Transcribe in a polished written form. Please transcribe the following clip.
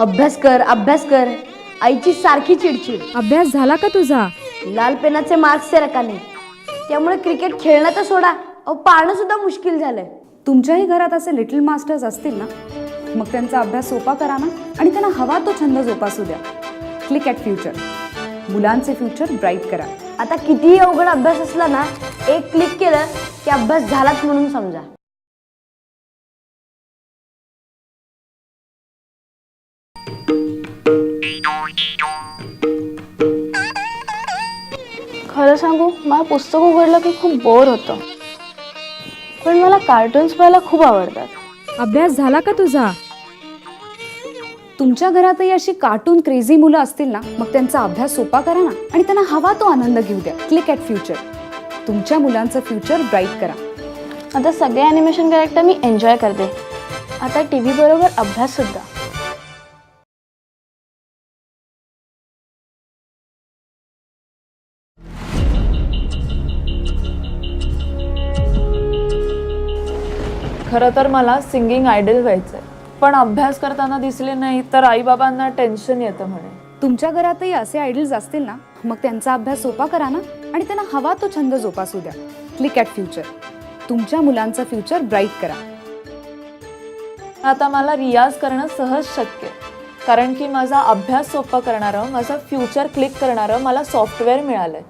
अभ्यास कर अभ्यास कर, आईची सारखी चिडचिड. अभ्यास झाला का तुझा? लाल पेनाचे मार्क्स रकाने, त्यामुळे क्रिकेट खेळणं तर सोडा, पाळणं सुद्धा मुश्किल झालंय. तुमच्याही घरात असे लिटिल मास्टर्स असतील ना, मग त्यांचा अभ्यास सोपा करा ना आणि त्यांना हवा तो छंद जोपासू द्या. क्लिक ॲट फ्युचर, मुलांचे फ्युचर ब्राईट करा. आता कितीही अवघड अभ्यास असला ना, एक क्लिक केलं की अभ्यास झालाच म्हणून समजा. खरं सांगू, मला पुस्तक उघडलं की खूप बोर होतं, पण मला कार्टून्स पाहायला खूप आवडतात. अभ्यास झाला का तुझा? तुमच्या घरातही अशी कार्टून क्रेझी मुलं असतील ना, मग त्यांचा अभ्यास सोपा करा ना आणि त्यांना हवा तो आनंद घेऊ द्या. क्लिक ॲट फ्युचर, तुमच्या मुलांचं फ्युचर ब्राईट करा. आता सगळे ॲनिमेशन कॅरेक्टर मी एन्जॉय करते. आता TV बरोबर अभ्यास सुद्धा. खरं तर मला सिंगिंग आयडल व्हायचंय, पण अभ्यास करताना दिसले नाही तर आईबाबांना टेन्शन येतं म्हणे. तुमच्या घरातही असे आयडल्स असतील ना, मग त्यांचा अभ्यास सोपा करा ना आणि त्यांना हवा तो छंद जोपासू द्या. क्लिक ॲट फ्युचर, तुमच्या मुलांचं फ्युचर ब्राईट करा. आता मला रियाज करणं सहज शक्य आहे, कारण की माझा अभ्यास सोपा करणारं, माझं फ्युचर क्लिक करणारं मला सॉफ्टवेअर मिळालंय.